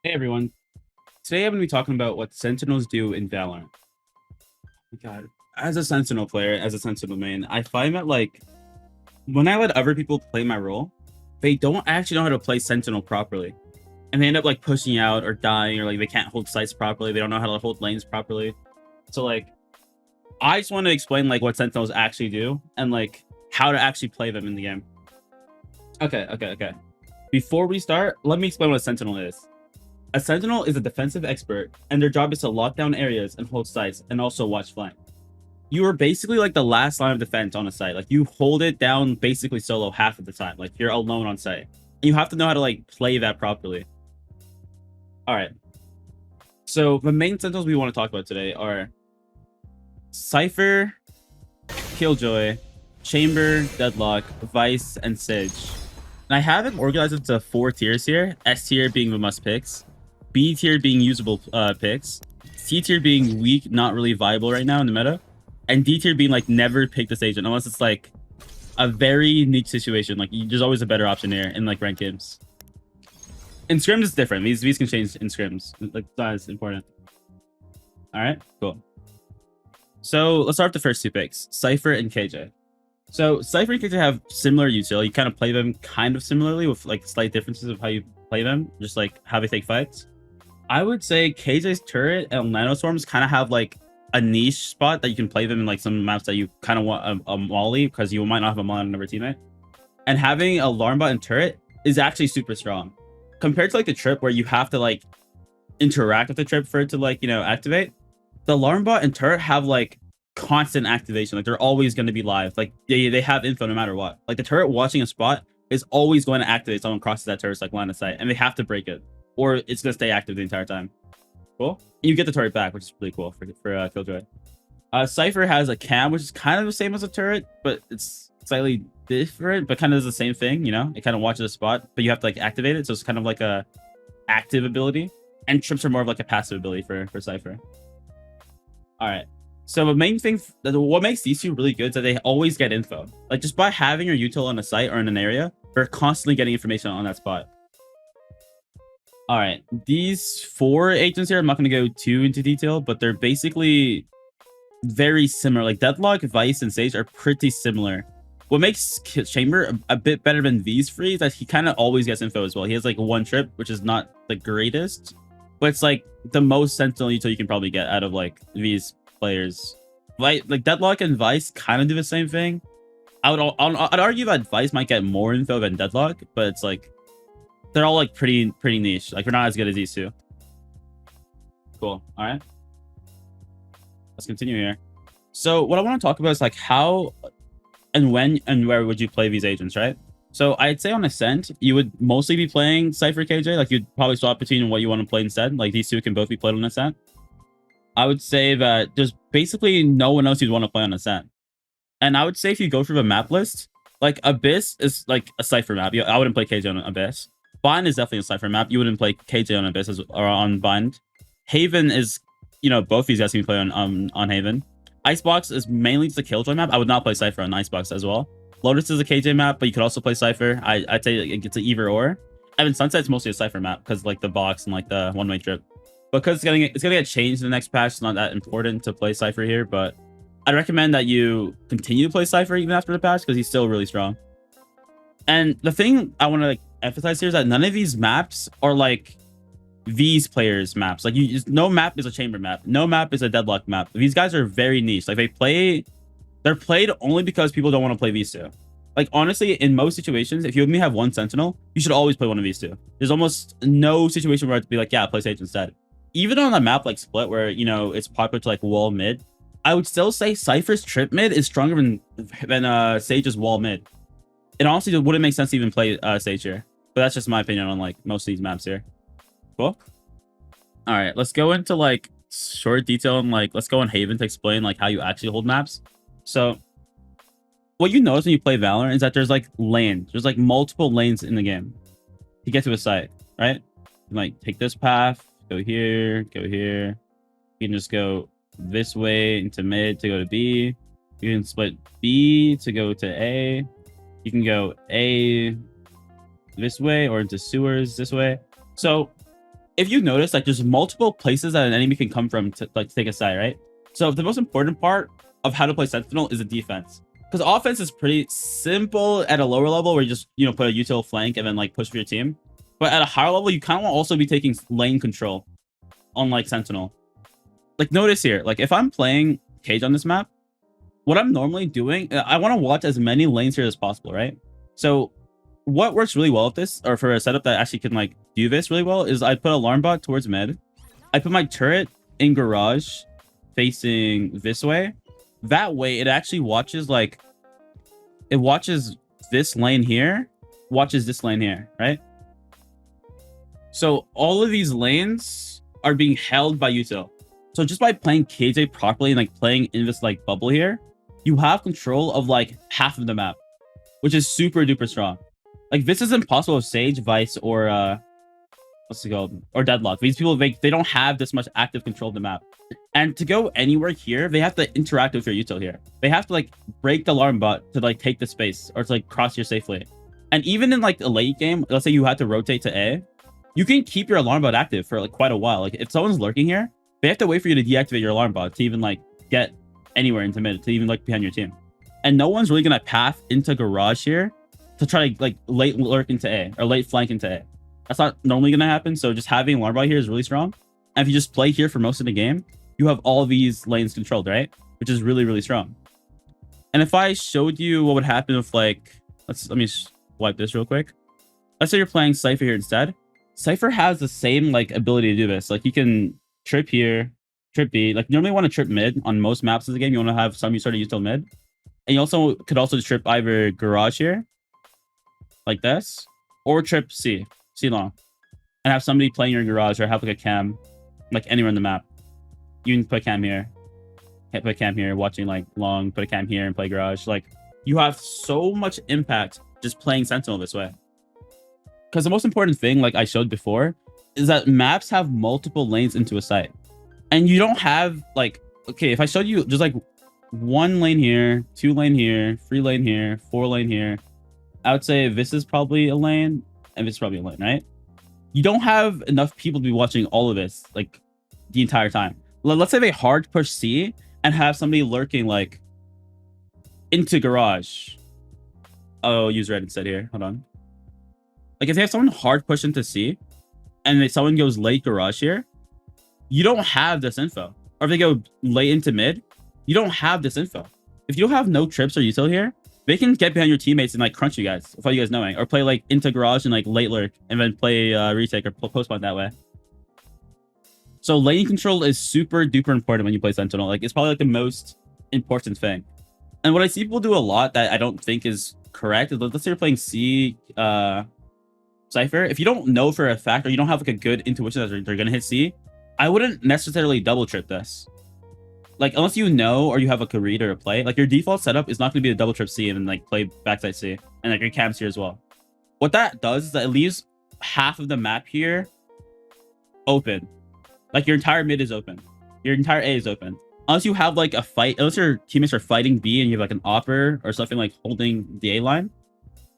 Hey everyone. Today I'm going to be talking about what sentinels do in Valorant. Oh my God, as a sentinel player, as a sentinel main, I find that like when I let other people play my role, they don't actually know how to play sentinel properly, and they end up like pushing out or dying, or like they can't hold sites properly. They don't know how to hold lanes properly. So like, I just want to explain like what sentinels actually do and like how to actually play them in the game. Okay. Before we start, let me explain what a sentinel is. A sentinel is a defensive expert, and their job is to lock down areas and hold sites, and also watch flank. You are basically like the last line of defense on a site. Like you hold it down basically solo half of the time. Like you're alone on site. And you have to know how to like play that properly. All right. So the main sentinels we want to talk about today are Cypher, Killjoy, Chamber, Deadlock, Vice, and Sage. And I have them organized into 4 tiers here. S tier being the must picks, B tier being usable picks, C tier being weak, not really viable right now in the meta, and D tier being like never pick this agent unless it's like a very niche situation. Like there's always a better option here in like ranked games. In scrims, it's different. These can change in scrims. Like that's important. All right, cool. So let's start with the first two picks, Cypher and KJ. So Cypher and KJ have similar utility. You kind of play them kind of similarly with like slight differences of how you play them, just like how they take fights. I would say KJ's turret and nanostorms kind of have like a niche spot that you can play them in like some maps that you kind of want a molly because you might not have a molly on another teammate. And having alarm bot and turret is actually super strong compared to like the trip where you have to like interact with the trip for it to like activate. The alarm bot and turret have like constant activation. Like they're always going to be live. Like they have info no matter what. Like the turret watching a spot is always going to activate. Someone crosses that turret's like line of sight, and they have to break it, or it's going to stay active the entire time. Cool. You get the turret back, which is really cool for Killjoy. Cypher has a cam, which is kind of the same as a turret, but it's slightly different, but kind of does the same thing. It kind of watches a spot, but you have to like activate it, so it's kind of like a active ability. And trips are more of like a passive ability for Cypher. All right. So the main thing, what makes these two really good is that they always get info. Like just by having your util on a site or in an area, they're constantly getting information on that spot. All right, these 4 agents here, I'm not going to go too into detail, but they're basically very similar. Like Deadlock, Vice, and Sage are pretty similar. What makes Chamber a bit better than these three is that he kind of always gets info as well. He has like one trip, which is not the greatest, but it's like the most sentinel util you can probably get out of like these players. Like Deadlock and Vice kind of do the same thing. I'd argue that Vice might get more info than Deadlock, but it's like they're all like pretty niche. Like they're not as good as these two. Cool. All right. Let's continue here. So what I want to talk about is like how and when and where would you play these agents, right? So I'd say on Ascent, you would mostly be playing Cypher KJ. Like you'd probably swap between what you want to play instead. Like these two can both be played on Ascent. I would say that there's basically no one else you'd want to play on Ascent. And I would say if you go through the map list, like Abyss is like a Cypher map. I wouldn't play KJ on Abyss. Bind is definitely a Cypher map. You wouldn't play KJ on Abyss or on Bind. Haven is, both these guys can play on Haven. Icebox is mainly just a Killjoy map. I would not play Cypher on Icebox as well. Lotus is a KJ map, but you could also play Cypher. I'd say it's an either or. I mean, Sunset's mostly a Cypher map because like the box and like the one-way trip. Because it's gonna get changed in the next patch. It's not that important to play Cypher here, but I'd recommend that you continue to play Cypher even after the patch because he's still really strong. And the thing I want to like emphasize here is that none of these maps are like these players' maps. Like no map is a chamber map. No map is a deadlock map. These guys are very niche. Like they're played only because people don't want to play these two. Like honestly, in most situations, if you only have one sentinel, you should always play one of these two. There's almost no situation where I'd be like, yeah, play Sage instead. Even on a map like Split, where it's popular to like wall mid, I would still say Cypher's trip mid is stronger than Sage's wall mid. It honestly wouldn't make sense to even play Sage here, but that's just my opinion on like most of these maps here. Cool. All right, let's go into like short detail and like let's go on Haven to explain like how you actually hold maps. So what you notice when you play Valorant is that there's like lanes. There's like multiple lanes in the game to get to a site, right? You might take this path, go here, go here. You can just go this way into mid to go to B. You can split B to go to A. You can go A this way or into sewers this way. So if you notice, like there's multiple places that an enemy can come from to like take a side, right? So the most important part of how to play Sentinel is the defense. Because offense is pretty simple at a lower level where you just, you know, put a util flank and then like push for your team. But at a higher level, you kind of want to also be taking lane control on like Sentinel. Like notice here, like if I'm playing Cage on this map, what I'm normally doing, I want to watch as many lanes here as possible, right? So what works really well with this, or for a setup that actually can like do this really well, is I put alarm bot towards mid. I put my turret in garage facing this way. That way it actually watches like, it watches this lane here, watches this lane here, right? So all of these lanes are being held by util. So just by playing KJ properly and like playing in this like bubble here, you have control of like half of the map, which is super duper strong. Like this is impossible with Sage, Vice, or what's it called, or Deadlock. These people, they don't have this much active control of the map. And to go anywhere here, they have to interact with your util here. They have to like break the alarm bot to like take the space or to like cross here safely. And even in like a late game, let's say you had to rotate to A, you can keep your alarm bot active for like quite a while. Like if someone's lurking here, they have to wait for you to deactivate your alarm bot to even like get anywhere into mid, to even like behind your team. And no one's really gonna path into garage here to try to like late lurk into A or late flank into A. That's not normally gonna happen. So just having alarm bot here is really strong. And if you just play here for most of the game, you have all these lanes controlled, right? Which is really, really strong. And if I showed you what would happen if like, let me wipe this real quick. Let's say you're playing Cypher here instead. Cypher has the same like ability to do this. Like you can trip here, trip B. Like you normally want to trip mid on most maps of the game. You want to have some sort of util mid. And you also could also trip either garage here, like this, or trip C long, and have somebody playing your garage or have like a cam, like anywhere in the map. You can put a cam here, put a cam here, watching like long, put a cam here and play garage. Like you have so much impact just playing Sentinel this way. Because the most important thing, like I showed before, is that maps have multiple lanes into a site. And you don't have like, okay, if I showed you just like 1 lane here, 2 lane here, 3 lane here, 4 lane here, I would say this is probably a lane and this is probably a lane, right? You don't have enough people to be watching all of this like the entire time. Let's say they hard push C and have somebody lurking like into garage. Oh, use red instead here. Hold on. Like if they have someone hard push into C and someone goes late garage here, you don't have this info. Or if they go late into mid, you don't have this info. If you don't have no trips or util here, they can get behind your teammates and like crunch you guys without you guys knowing, or play like into garage and like late lurk and then play retake or post point that way. So lane control is super duper important when you play Sentinel. Like it's probably like the most important thing. And what I see people do a lot that I don't think is correct is, let's say you're playing C Cypher. If you don't know for a fact, or you don't have like a good intuition that they're gonna hit C, I wouldn't necessarily double trip this. Like unless you know or you have like a read or a play, like your default setup is not going to be a double trip C and then like play backside C and like your cams here as well. What that does is that it leaves half of the map here open. Like your entire mid is open, your entire A is open. Unless you have like a fight, unless your teammates are fighting B and you have like an opper or something like holding the A line,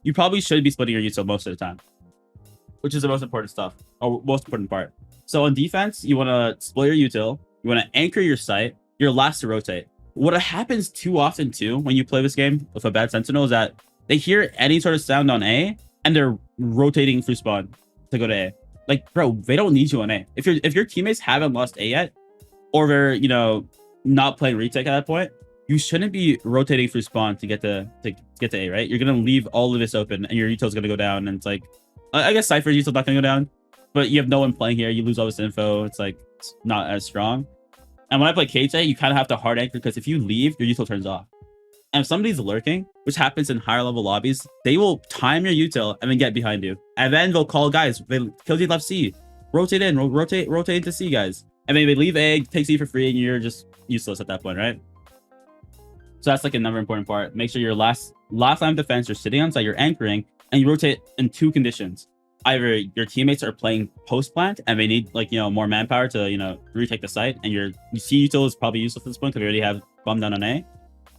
you probably should be splitting your util most of the time, which is the most important stuff, or most important part. So on defense, you want to split your util, you want to anchor your site, you're last to rotate. What happens too often too when you play this game with a bad Sentinel is that they hear any sort of sound on A and they're rotating through spawn to go to A. Like, bro, they don't need you on A. If your teammates haven't lost A yet, or they're, you know, not playing retake at that point, you shouldn't be rotating through spawn to get to A, right? You're gonna leave all of this open and your util's gonna go down, and it's like, I guess Cypher's util's not gonna go down, but you have no one playing here, you lose all this info, it's like it's not as strong. And when I play KJ, you kind of have to hard anchor, because if you leave, your util turns off. And if somebody's lurking, which happens in higher level lobbies, they will time your util and then get behind you. And then they'll call, guys, KJ left C. Rotate in, rotate into C, guys. And then they leave A, take C for free, and you're just useless at that point, right? So that's like another important part. Make sure your last line of defense, you're sitting on site, you're anchoring, and you rotate in 2 conditions. Either your teammates are playing post plant and they need, like, you know, more manpower to, you know, retake the site, and your C util is probably useless at this point because you already have bomb down on A,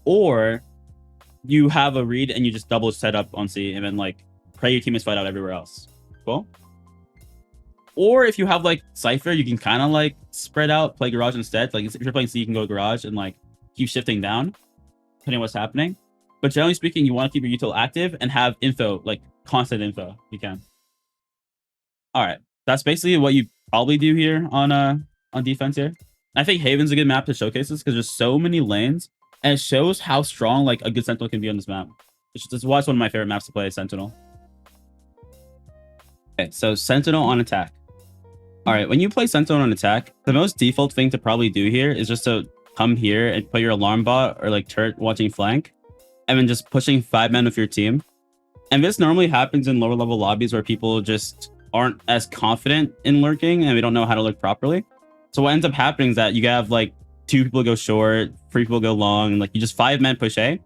or you have a read and you just double set up on C and then like pray your teammates fight out everywhere else. Cool. Or if you have like Cypher, you can kind of like spread out, play Garage instead. Like if you're playing C, you can go Garage and like keep shifting down, depending on what's happening. But generally speaking, you want to keep your util active and have info, like constant info, if you can. All right, that's basically what you probably do here on defense here. I think Haven's a good map to showcase this because there's so many lanes, and it shows how strong like a good Sentinel can be on this map. This is why it's one of my favorite maps to play, Sentinel. Okay, so Sentinel on attack. All right, when you play Sentinel on attack, the most default thing to probably do here is just to come here and put your alarm bot or like turret watching flank, and then just pushing 5 men with your team. And this normally happens in lower level lobbies where people just aren't as confident in lurking and we don't know how to lurk properly. So what ends up happening is that you have like 2 people go short, 3 people go long, and like you just 5 men push A.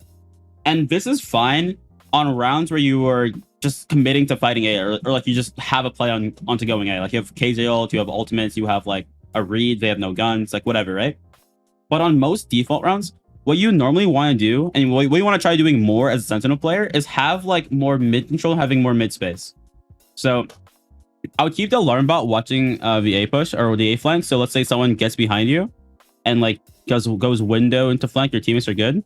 And this is fine on rounds where you are just committing to fighting A, or like you just have a play onto going A. Like you have KJ ult, you have ultimates, you have like a read, they have no guns, like whatever, right? But on most default rounds, what you normally want to do, and what you want to try doing more as a Sentinel player, is have like more mid control, having more mid space. So I would keep the alarm bot watching the A push or the A flank. So let's say someone gets behind you and like goes window into flank, your teammates are good.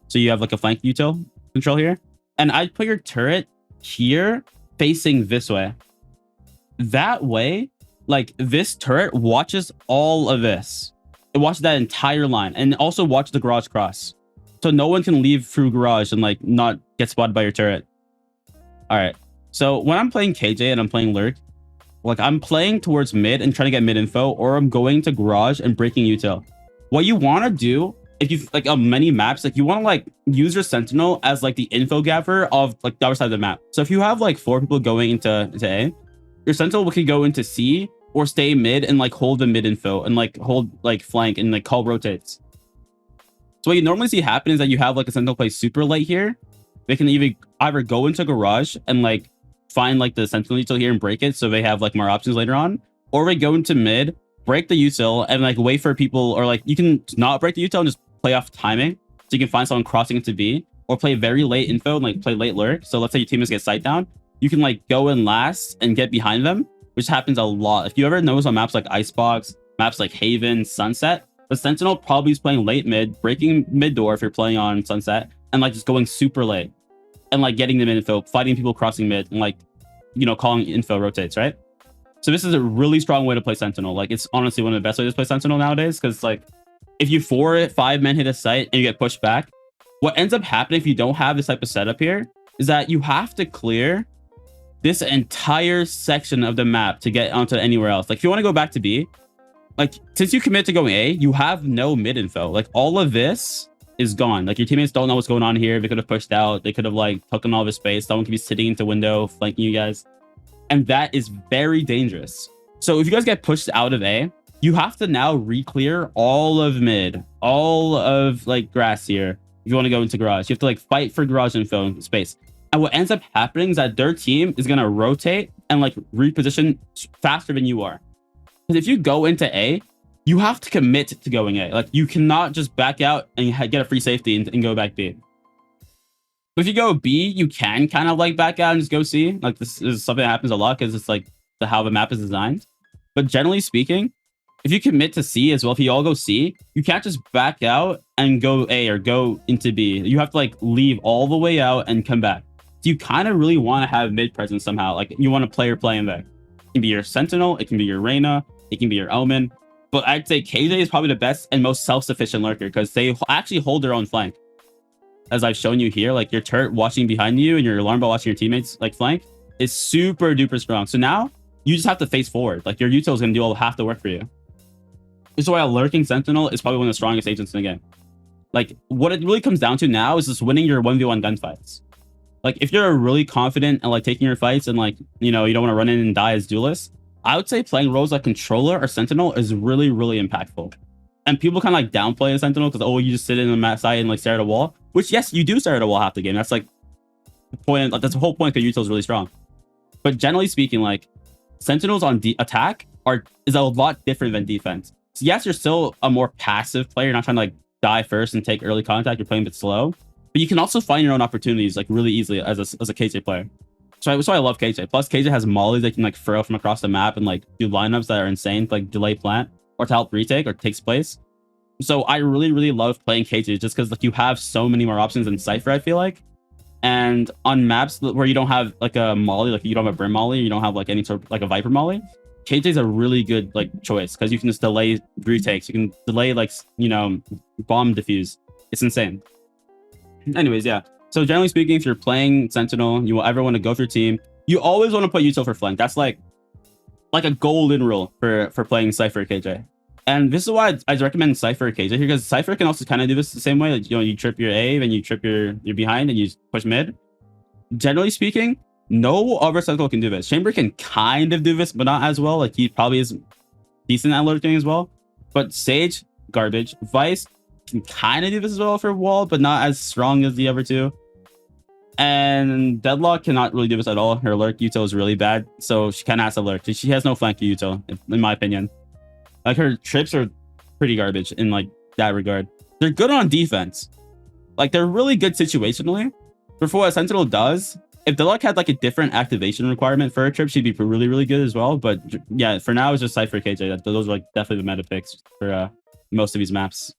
So you have like a flank util control here. And I'd put your turret here facing this way. That way, like this turret watches all of this. It watches that entire line and also watch the garage cross. So no one can leave through garage and like not get spotted by your turret. All right. So when I'm playing KJ and I'm playing lurk, like I'm playing towards mid and trying to get mid info, or I'm going to garage and breaking util. What you want to do, if you like on many maps, like you want to like use your Sentinel as like the info gather of like the other side of the map. So if you have like 4 people going into A, your Sentinel can go into C or stay mid and like hold the mid info and like hold like flank and like call rotates. So what you normally see happen is that you have like a Sentinel play super late here. They can either go into garage and like find like the Sentinel util here and break it, so they have like more options later on, or they go into mid, break the util and like wait for people, or like you can not break the util and just play off timing, so you can find someone crossing into B, or play very late info and like play late lurk. So let's say your teammates get sight down, you can like go in last and get behind them, which happens a lot. If you ever notice on maps like Icebox, maps like Haven, Sunset, the Sentinel probably is playing late mid, breaking mid door if you're playing on Sunset, and like just going super late and like getting them info, fighting people crossing mid, and like, you know, calling info rotates, right? So this is a really strong way to play Sentinel. Like it's honestly one of the best ways to play Sentinel nowadays, because like if you 5 men hit a site and you get pushed back, what ends up happening if you don't have this type of setup here is that you have to clear this entire section of the map to get onto anywhere else. Like if you want to go back to B, like since you commit to going A, you have no mid info. Like all of this is gone. Like your teammates don't know what's going on here. They could have pushed out. They could have like taken all of his space. Someone could be sitting into window, flanking you guys. And that is very dangerous. So if you guys get pushed out of A, you have to now re-clear all of mid, all of like grass here. If you want to go into garage, you have to like fight for garage info space. And what ends up happening is that their team is going to rotate and like reposition faster than you are. Because if you go into A, you have to commit to going A. Like you cannot just back out and get a free safety and go back B. But if you go B, you can kind of like back out and just go C. Like this is something that happens a lot because it's like how the map is designed. But generally speaking, if you commit to C as well, if you all go C, you can't just back out and go A or go into B. You have to like leave all the way out and come back. So you kind of really want to have mid presence somehow. Like you want a player playing there. It can be your Sentinel, it can be your Reyna, it can be your Omen. But I'd say KJ is probably the best and most self-sufficient lurker because they actually hold their own flank. As I've shown you here, like your turret watching behind you and your alarm bot watching your teammates like flank is super duper strong. So now you just have to face forward. Like your util is going to do half the work for you. This is why a lurking Sentinel is probably one of the strongest agents in the game. Like what it really comes down to now is just winning your 1v1 gunfights. Like if you're really confident and like taking your fights and like, you know, you don't want to run in and die as duelists, I would say playing roles like controller or Sentinel is really, really impactful. And people kind of like downplay a Sentinel because, oh, you just sit in the mat side and like stare at a wall. Which, yes, you do stare at a wall half the game. That's like the point. That's the whole point because util is really strong. But generally speaking, like Sentinels on attack is a lot different than defense. So yes, you're still a more passive player. You're not trying to like die first and take early contact. You're playing a bit slow. But you can also find your own opportunities like really easily as a KJ player. So I love KJ. Plus, KJ has mollies that can like throw from across the map and like do lineups that are insane, to, like delay plant or to help retake or takes place. So I really, really love playing KJ just because like you have so many more options than Cypher, I feel like. And on maps where you don't have like a molly, like you don't have a Brim molly, you don't have like any sort of like a Viper molly, KJ is a really good like choice because you can just delay retakes. You can delay like, you know, bomb defuse. It's insane. Anyways, yeah. So generally speaking, if you're playing Sentinel, you will ever want to go for your team, you always want to put Util for flank. That's like a golden rule for playing Cypher KJ. And this is why I'd recommend Cypher KJ here, because Cypher can also kind of do this the same way. Like, you know, you trip your A, then you trip your behind, and you push mid. Generally speaking, no other Sentinel can do this. Chamber can kind of do this, but not as well. Like, he probably is decent at lurking as well. But Sage, garbage. Vice can kind of do this as well for Wall, but not as strong as the other two. And Deadlock cannot really do this at all. Her lurk util is really bad, so she kind of has to lurk. She has no flank util, in my opinion. Like, her trips are pretty garbage in like that regard. They're good on defense. Like, they're really good situationally. But for what Sentinel does, if Deadlock had like a different activation requirement for her trip, she'd be really, really good as well. But yeah, for now, it's just Cypher KJ. Those are like definitely the meta picks for most of these maps.